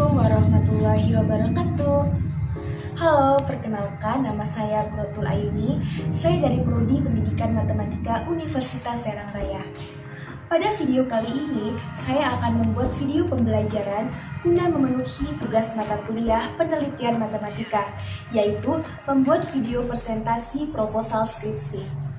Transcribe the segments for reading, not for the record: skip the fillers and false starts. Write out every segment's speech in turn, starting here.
Assalamualaikum warahmatullahi wabarakatuh. Halo, perkenalkan nama saya Quratul Ayuni. Saya dari Prodi Pendidikan Matematika Universitas Serang Raya. Pada video kali ini, saya akan membuat video pembelajaran guna memenuhi tugas mata kuliah penelitian matematika, yaitu membuat video presentasi proposal skripsi.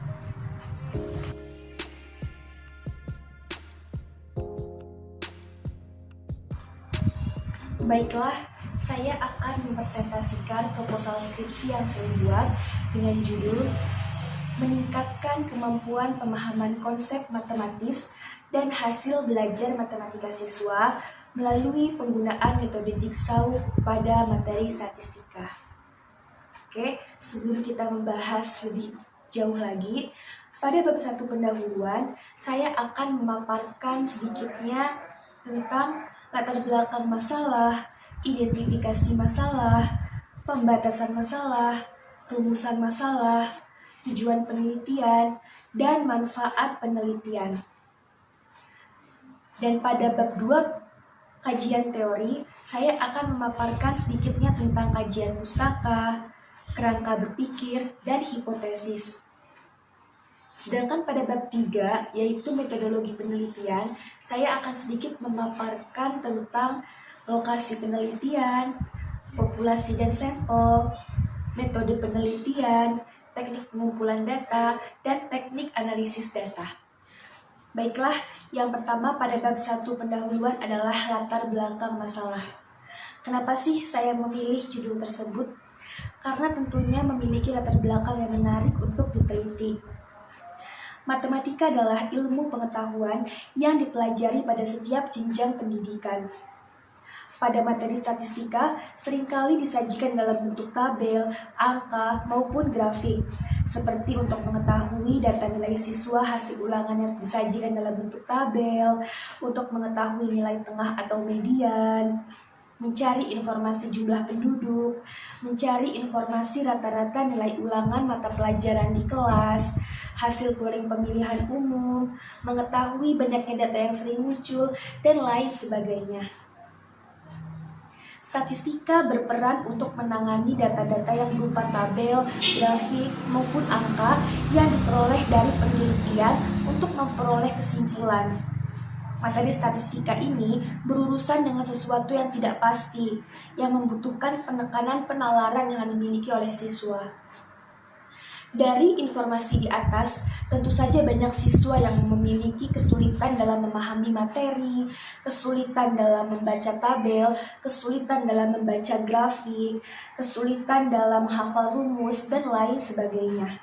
Baiklah, saya akan mempresentasikan proposal skripsi yang saya buat dengan judul Meningkatkan Kemampuan Pemahaman Konsep Matematis dan Hasil Belajar Matematika Siswa melalui penggunaan metode jigsaw pada materi statistika. Oke, sebelum kita membahas lebih jauh lagi, pada bab 1 pendahuluan, saya akan memaparkan sedikitnya tentang latar belakang masalah, identifikasi masalah, pembatasan masalah, rumusan masalah, tujuan penelitian, dan manfaat penelitian. Dan pada bab 2 kajian teori, saya akan memaparkan sedikitnya tentang kajian pustaka, kerangka berpikir, dan hipotesis. Sedangkan pada bab 3, yaitu metodologi penelitian, saya akan sedikit memaparkan tentang lokasi penelitian, populasi dan sampel, metode penelitian, teknik pengumpulan data, dan teknik analisis data. Baiklah, yang pertama pada bab 1 pendahuluan adalah latar belakang masalah. Kenapa sih saya memilih judul tersebut? Karena tentunya memiliki latar belakang yang menarik untuk diteliti. Matematika adalah ilmu pengetahuan yang dipelajari pada setiap jenjang pendidikan. Pada materi statistika, seringkali disajikan dalam bentuk tabel, angka, maupun grafik. Seperti untuk mengetahui data nilai siswa hasil ulangan yang disajikan dalam bentuk tabel, untuk mengetahui nilai tengah atau median, mencari informasi jumlah penduduk, mencari informasi rata-rata nilai ulangan mata pelajaran di kelas, hasil polling pemilihan umum, mengetahui banyaknya data yang sering muncul, dan lain sebagainya. Statistika berperan untuk menangani data-data yang berupa tabel, grafik, maupun angka yang diperoleh dari penelitian untuk memperoleh kesimpulan. Materi statistika ini berurusan dengan sesuatu yang tidak pasti, yang membutuhkan penekanan penalaran yang dimiliki oleh siswa. Dari informasi di atas, tentu saja banyak siswa yang memiliki kesulitan dalam memahami materi, kesulitan dalam membaca tabel, kesulitan dalam membaca grafik, kesulitan dalam menghafal rumus, dan lain sebagainya.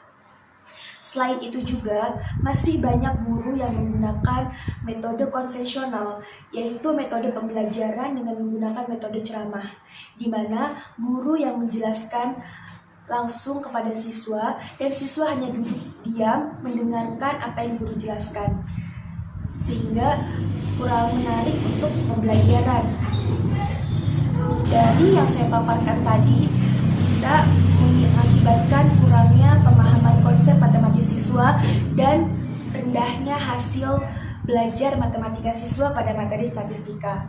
Selain itu juga, masih banyak guru yang menggunakan metode konvensional, yaitu metode pembelajaran dengan menggunakan metode ceramah, di mana guru yang menjelaskan langsung kepada siswa, dan siswa hanya duduk diam mendengarkan apa yang guru jelaskan, sehingga kurang menarik untuk pembelajaran. Dari yang saya paparkan tadi, bisa mengakibatkan kurangnya pemahaman konsep matematika siswa dan rendahnya hasil belajar matematika siswa pada materi statistika.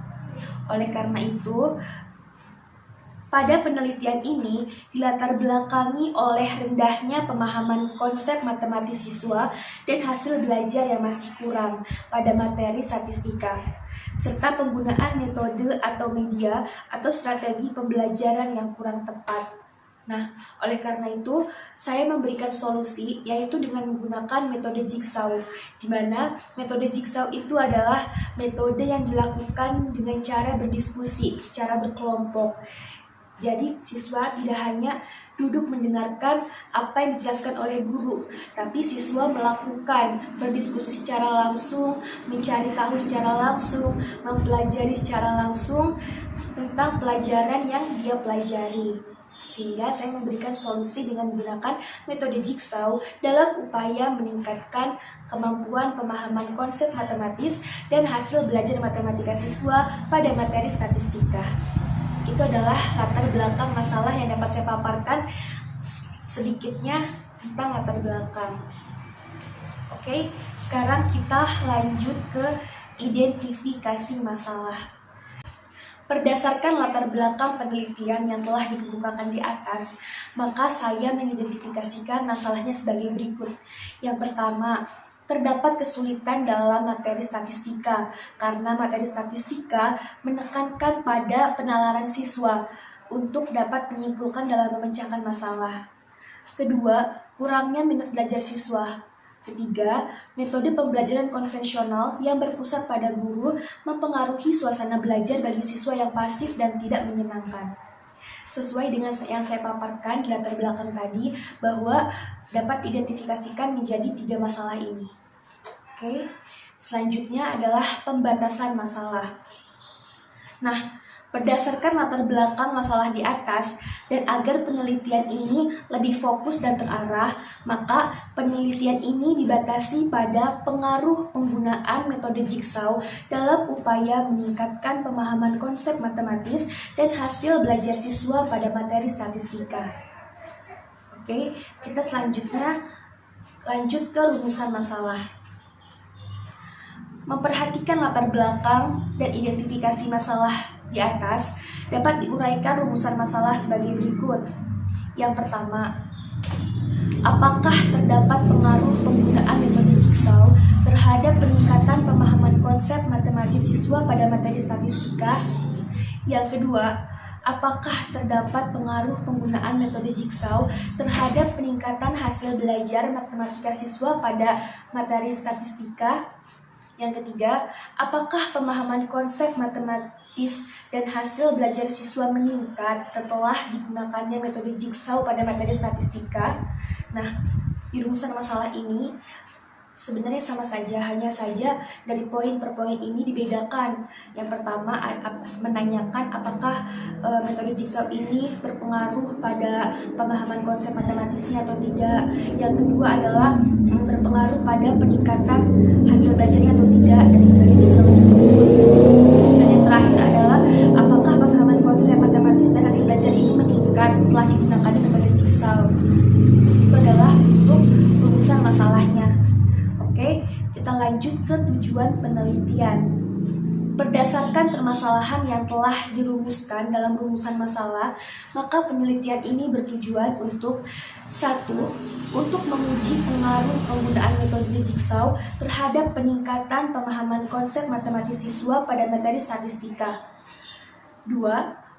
Oleh karena itu, pada penelitian ini dilatar belakangi oleh rendahnya pemahaman konsep matematis siswa dan hasil belajar yang masih kurang pada materi statistika, serta penggunaan metode atau media atau strategi pembelajaran yang kurang tepat. Nah, oleh karena itu, saya memberikan solusi yaitu dengan menggunakan metode jigsaw, di mana metode jigsaw itu adalah metode yang dilakukan dengan cara berdiskusi secara berkelompok. Jadi siswa tidak hanya duduk mendengarkan apa yang dijelaskan oleh guru, tapi siswa melakukan, berdiskusi secara langsung, mencari tahu secara langsung, mempelajari secara langsung tentang pelajaran yang dia pelajari. Sehingga saya memberikan solusi dengan menggunakan metode jigsaw dalam upaya meningkatkan kemampuan pemahaman konsep matematis dan hasil belajar matematika siswa pada materi statistika. Itu adalah latar belakang masalah yang dapat saya paparkan sedikitnya tentang latar belakang. Oke, sekarang kita lanjut ke identifikasi masalah. Berdasarkan latar belakang penelitian yang telah dikemukakan di atas, maka saya mengidentifikasikan masalahnya sebagai berikut. Yang pertama, terdapat kesulitan dalam materi statistika, karena materi statistika menekankan pada penalaran siswa untuk dapat menyimpulkan dalam memecahkan masalah. Kedua, kurangnya minat belajar siswa. Ketiga, metode pembelajaran konvensional yang berpusat pada guru mempengaruhi suasana belajar bagi siswa yang pasif dan tidak menyenangkan. Sesuai dengan yang saya paparkan di latar belakang tadi, bahwa dapat diidentifikasikan menjadi 3 masalah ini. Oke, selanjutnya adalah pembatasan masalah. Nah, berdasarkan latar belakang masalah di atas, dan agar penelitian ini lebih fokus dan terarah, maka penelitian ini dibatasi pada pengaruh penggunaan metode jigsaw dalam upaya meningkatkan pemahaman konsep matematis dan hasil belajar siswa pada materi statistika. Oke, kita selanjutnya lanjut ke rumusan masalah. Memperhatikan latar belakang dan identifikasi masalah di atas, dapat diuraikan rumusan masalah sebagai berikut. Yang pertama, apakah terdapat pengaruh penggunaan metode jigsaw terhadap peningkatan pemahaman konsep matematis siswa pada materi statistika? Yang kedua, apakah terdapat pengaruh penggunaan metode jigsaw terhadap peningkatan hasil belajar matematika siswa pada materi statistika? Yang ketiga, apakah pemahaman konsep matematis dan hasil belajar siswa meningkat setelah digunakannya metode jigsaw pada materi statistika? Nah, di rumusan masalah ini sebenarnya sama saja, hanya saja dari poin per poin ini dibedakan. Yang pertama menanyakan apakah metode jigsaw ini berpengaruh pada pemahaman konsep matematisnya atau tidak. Yang kedua adalah berpengaruh pada peningkatan hasil belajarnya atau tidak dari metode jigsaw tersebut. Dan yang terakhir adalah apakah pemahaman konsep matematis dan hasil belajar ini meningkat setelah digunakan metode jigsaw. Itu adalah untuk rumusan masalahnya. Oke, kita lanjut ke tujuan penelitian. Berdasarkan permasalahan yang telah dirumuskan dalam rumusan masalah, maka penelitian ini bertujuan untuk 1. Untuk menguji pengaruh penggunaan metode jigsaw terhadap peningkatan pemahaman konsep matematis siswa pada materi statistika. 2.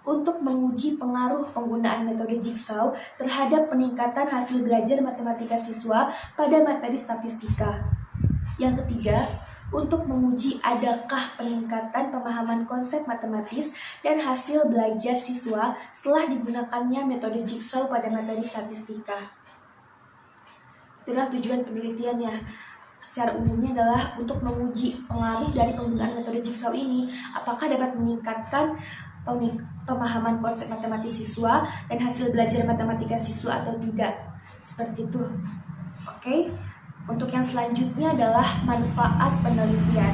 Untuk menguji pengaruh penggunaan metode jigsaw terhadap peningkatan hasil belajar matematika siswa pada materi statistika. Yang ketiga, untuk menguji adakah peningkatan pemahaman konsep matematis dan hasil belajar siswa setelah digunakannya metode jigsaw pada materi statistika. Itulah tujuan penelitiannya. Secara umumnya adalah untuk menguji pengaruh dari penggunaan metode jigsaw ini, apakah dapat meningkatkan pemahaman konsep matematis siswa dan hasil belajar matematika siswa atau tidak. Seperti itu. Oke. Untuk yang selanjutnya adalah manfaat penelitian.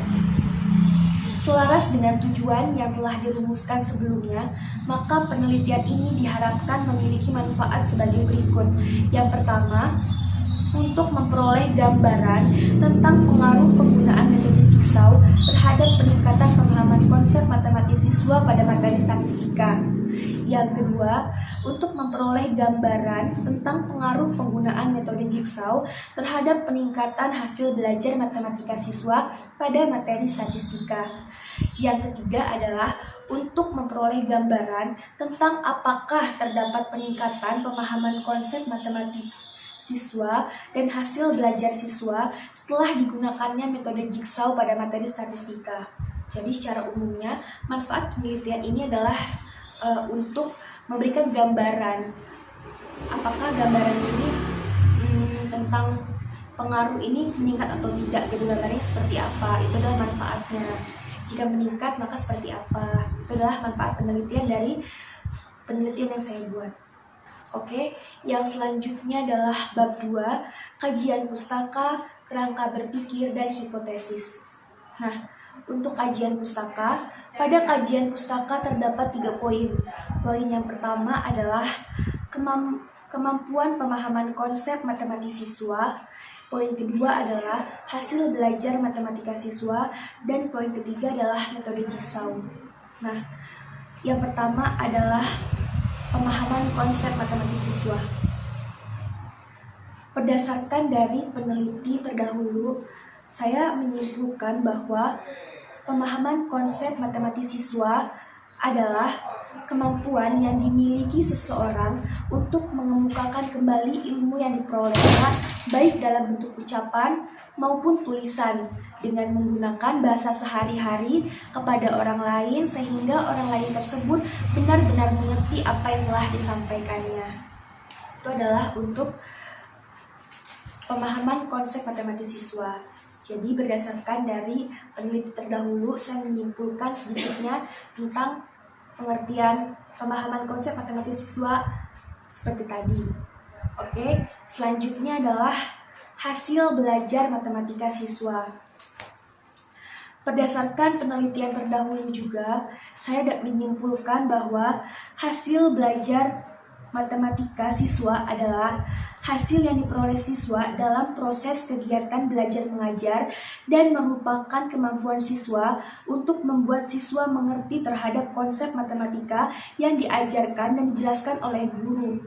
Selaras dengan tujuan yang telah dirumuskan sebelumnya, maka penelitian ini diharapkan memiliki manfaat sebagai berikut. Yang pertama, untuk memperoleh gambaran tentang pengaruh penggunaan metode jigsaw terhadap peningkatan pemahaman konsep matematis siswa pada materi statistika. Yang kedua, untuk memperoleh gambaran tentang pengaruh penggunaan metode jigsaw terhadap peningkatan hasil belajar matematika siswa pada materi statistika. Yang ketiga adalah untuk memperoleh gambaran tentang apakah terdapat peningkatan pemahaman konsep matematika siswa dan hasil belajar siswa setelah digunakannya metode jigsaw pada materi statistika. Jadi secara umumnya, manfaat penelitian ini adalah untuk memberikan gambaran apakah gambaran ini tentang pengaruh ini meningkat atau tidak, gitu, gambarnya seperti apa, itu adalah manfaatnya. Jika meningkat maka seperti apa, itu adalah manfaat penelitian dari penelitian yang saya buat. Oke, yang selanjutnya adalah bab 2, kajian pustaka, kerangka berpikir dan hipotesis. Nah, untuk kajian pustaka, pada kajian pustaka terdapat 3 poin. Poin yang pertama adalah kemampuan pemahaman konsep matematis siswa. Poin kedua adalah hasil belajar matematika siswa. Dan poin ketiga adalah metode jigsaw. Nah, Yang pertama adalah pemahaman konsep matematis siswa. Berdasarkan dari peneliti terdahulu, saya menyimpulkan bahwa pemahaman konsep matematis siswa adalah kemampuan yang dimiliki seseorang untuk mengemukakan kembali ilmu yang diperolehnya baik dalam bentuk ucapan maupun tulisan dengan menggunakan bahasa sehari-hari kepada orang lain sehingga orang lain tersebut benar-benar mengerti apa yang telah disampaikannya. Itu adalah untuk pemahaman konsep matematis siswa. Jadi berdasarkan dari peneliti terdahulu, saya menyimpulkan sedikitnya tentang pengertian pemahaman konsep matematis siswa seperti tadi. Oke, selanjutnya adalah hasil belajar matematika siswa. Berdasarkan penelitian terdahulu juga, saya dapat menyimpulkan bahwa hasil belajar matematika siswa adalah hasil yang diperoleh siswa dalam proses kegiatan belajar mengajar dan merupakan kemampuan siswa untuk membuat siswa mengerti terhadap konsep matematika yang diajarkan dan dijelaskan oleh guru.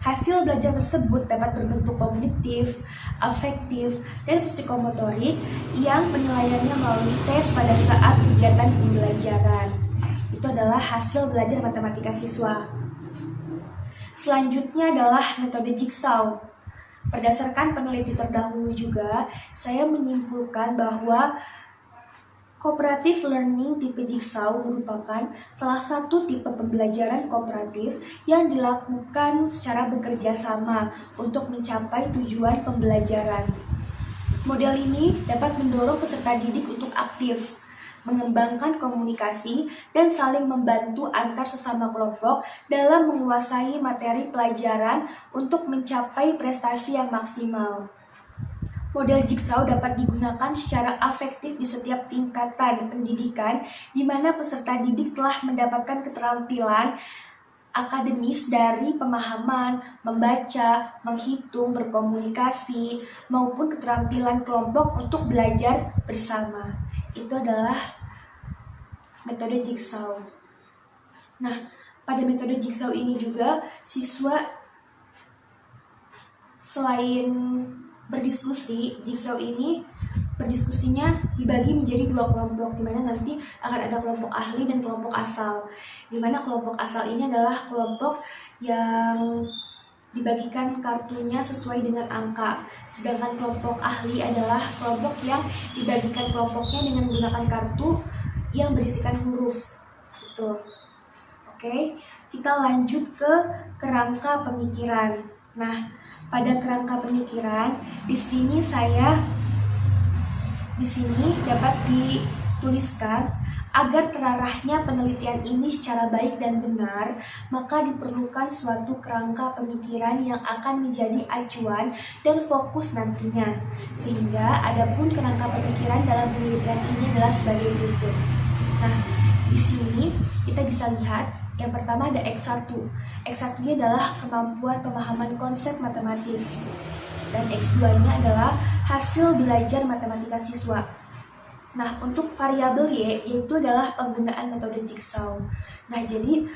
Hasil belajar tersebut dapat berbentuk kognitif, afektif, dan psikomotorik yang penilaiannya melalui tes pada saat kegiatan pembelajaran. Itu adalah hasil belajar matematika siswa. Selanjutnya adalah metode jigsaw. Berdasarkan peneliti terdahulu juga, saya menyimpulkan bahwa cooperative learning tipe jigsaw merupakan salah satu tipe pembelajaran kooperatif yang dilakukan secara bekerja sama untuk mencapai tujuan pembelajaran. Model ini dapat mendorong peserta didik untuk aktif, mengembangkan komunikasi, dan saling membantu antar sesama kelompok dalam menguasai materi pelajaran untuk mencapai prestasi yang maksimal. Model jigsaw dapat digunakan secara afektif di setiap tingkatan pendidikan, di mana peserta didik telah mendapatkan keterampilan akademis dari pemahaman, membaca, menghitung, berkomunikasi, maupun keterampilan kelompok untuk belajar bersama. Itu adalah metode jigsaw. Nah, pada metode jigsaw ini juga siswa selain berdiskusi, jigsaw ini berdiskusinya dibagi menjadi dua kelompok, di mana nanti akan ada kelompok ahli dan kelompok asal. Di mana kelompok asal ini adalah kelompok yang dibagikan kartunya sesuai dengan angka, sedangkan kelompok ahli adalah kelompok yang dibagikan kelompoknya dengan menggunakan kartu yang berisikan huruf. Gitu. Oke, kita lanjut ke kerangka pemikiran. Nah, pada kerangka pemikiran, di sini dapat dituliskan agar terarahnya penelitian ini secara baik dan benar, maka diperlukan suatu kerangka pemikiran yang akan menjadi acuan dan fokus nantinya. Sehingga adapun kerangka pemikiran dalam penelitian ini adalah sebagai berikut. Nah, di sini kita bisa lihat yang pertama ada X1. X1-nya adalah kemampuan pemahaman konsep matematis. Dan X2-nya adalah hasil belajar matematika siswa. Nah, untuk variabel Y yaitu adalah penggunaan metode jigsaw. Nah, jadi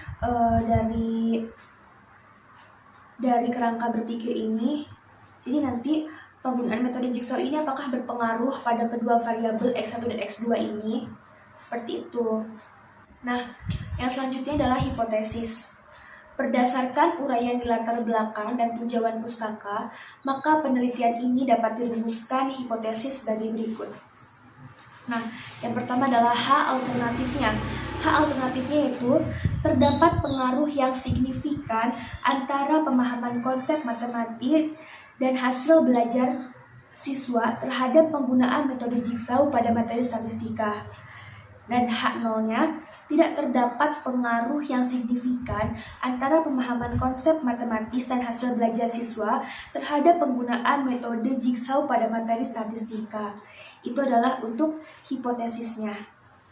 dari kerangka berpikir ini, jadi nanti penggunaan metode jigsaw ini apakah berpengaruh pada kedua variabel X1 dan X2 ini? Seperti itu. Nah, yang selanjutnya adalah hipotesis. Berdasarkan uraian di latar belakang dan tinjauan pustaka, maka penelitian ini dapat dirumuskan hipotesis sebagai berikut. Nah, yang pertama adalah H alternatifnya. H alternatifnya yaitu terdapat pengaruh yang signifikan antara pemahaman konsep matematik dan hasil belajar siswa terhadap penggunaan metode jigsaw pada materi statistika. Dan H0-nya tidak terdapat pengaruh yang signifikan antara pemahaman konsep matematis dan hasil belajar siswa terhadap penggunaan metode jigsaw pada materi statistika. Itu adalah untuk hipotesisnya.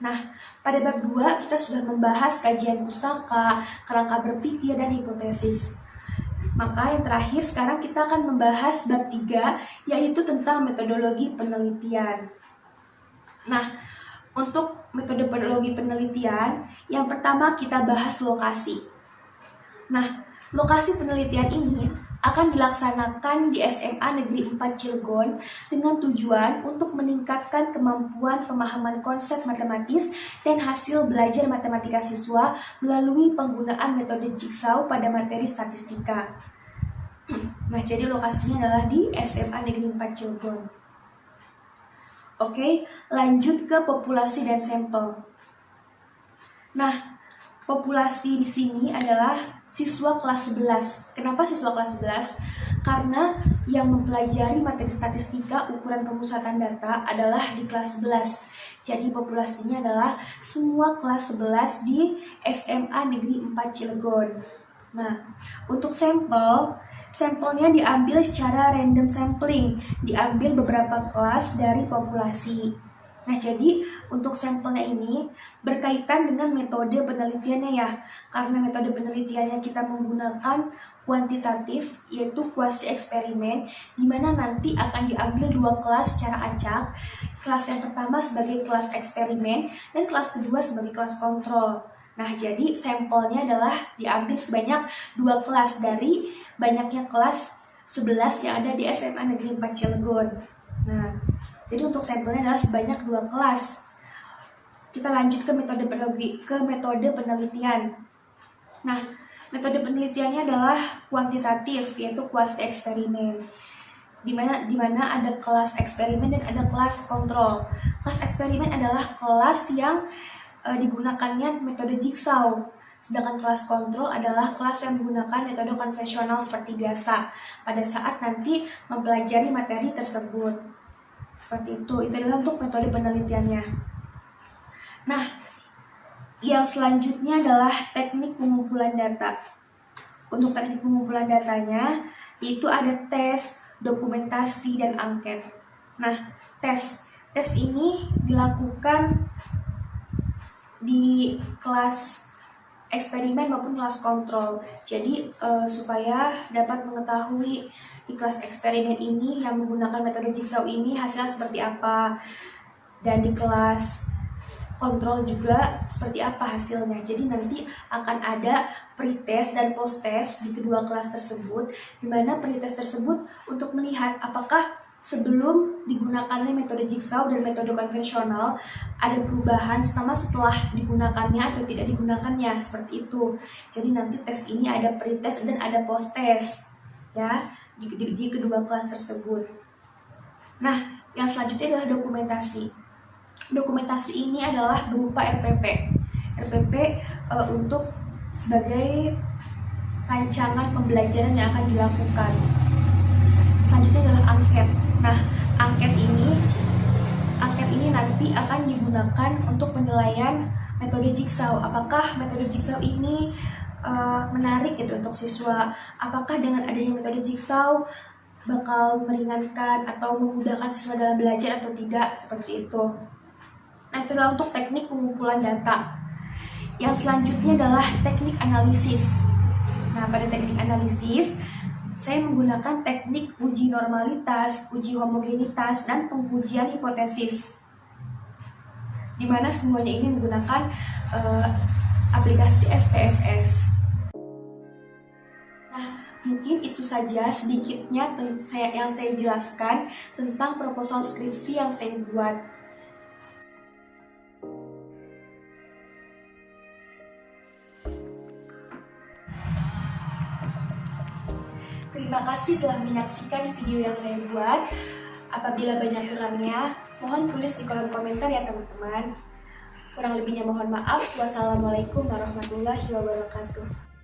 Nah, pada bab 2 kita sudah membahas kajian pustaka, kerangka berpikir, dan hipotesis. Maka yang terakhir sekarang kita akan membahas bab 3, yaitu tentang metodologi penelitian. Nah, untuk metodologi penelitian, yang pertama kita bahas lokasi. Nah, lokasi penelitian ini akan dilaksanakan di SMA Negeri 4 Cilegon dengan tujuan untuk meningkatkan kemampuan pemahaman konsep matematis dan hasil belajar matematika siswa melalui penggunaan metode jigsaw pada materi statistika. Nah, jadi lokasinya adalah di SMA Negeri 4 Cilegon. Oke, lanjut ke populasi dan sampel. Nah, populasi di sini adalah siswa kelas 11. Kenapa siswa kelas 11? Karena yang mempelajari materi statistika ukuran pemusatan data adalah di kelas 11. Jadi populasinya adalah semua kelas 11 di SMA Negeri 4 Cilegon. Nah, untuk sampelnya diambil secara random sampling, diambil beberapa kelas dari populasi. Nah, jadi untuk sampelnya ini berkaitan dengan metode penelitiannya ya. Karena metode penelitiannya kita menggunakan kuantitatif, yaitu kuasi eksperimen, di mana nanti akan diambil 2 kelas secara acak. Kelas yang pertama sebagai kelas eksperimen dan kelas kedua sebagai kelas kontrol. Nah, jadi sampelnya adalah diambil sebanyak 2 kelas dari banyaknya kelas 11 yang ada di SMA Negeri 4 Cilegon. Nah, jadi untuk sampelnya adalah sebanyak 2 kelas. Kita lanjut ke metode penelitian. Nah, metode penelitiannya adalah kuantitatif, yaitu kuasi eksperimen. Di mana ada kelas eksperimen dan ada kelas kontrol. Kelas eksperimen adalah kelas yang digunakannya metode jigsaw. Sedangkan kelas kontrol adalah kelas yang menggunakan metode konvensional seperti biasa pada saat nanti mempelajari materi tersebut. Seperti itu adalah untuk metode penelitiannya. Nah, yang selanjutnya adalah teknik pengumpulan data. Untuk teknik pengumpulan datanya, itu ada tes, dokumentasi, dan angket. Nah, tes ini dilakukan di kelas eksperimen maupun kelas kontrol. Jadi supaya dapat mengetahui di kelas eksperimen ini yang menggunakan metode jigsaw ini hasilnya seperti apa, dan di kelas kontrol juga seperti apa hasilnya. Jadi nanti akan ada pretest dan posttest di kedua kelas tersebut, di mana pretest tersebut untuk melihat apakah sebelum digunakannya metode jigsaw dan metode konvensional ada perubahan sama setelah digunakannya atau tidak digunakannya, seperti itu. Jadi nanti tes ini ada pretest dan ada posttest ya di kedua kelas tersebut. Nah, yang selanjutnya adalah dokumentasi. Dokumentasi ini adalah berupa RPP. RPP untuk sebagai rancangan pembelajaran yang akan dilakukan. Selanjutnya adalah angket. Nah, angket ini nanti akan digunakan untuk penilaian metode jigsaw. Apakah metode jigsaw ini menarik gitu untuk siswa? Apakah dengan adanya metode jigsaw bakal meringankan atau memudahkan siswa dalam belajar atau tidak, seperti itu. Nah, itu adalah untuk teknik pengumpulan data. Yang selanjutnya adalah teknik analisis. Nah, pada teknik analisis saya menggunakan teknik uji normalitas, uji homogenitas, dan pengujian hipotesis, di mana semuanya ini menggunakan aplikasi SPSS. Nah, mungkin itu saja sedikitnya yang saya jelaskan tentang proposal skripsi yang saya buat. Terima kasih telah menyaksikan video yang saya buat. Apabila banyak kurangnya, mohon tulis di kolom komentar ya teman-teman. Kurang lebihnya mohon maaf. Wassalamualaikum warahmatullahi wabarakatuh.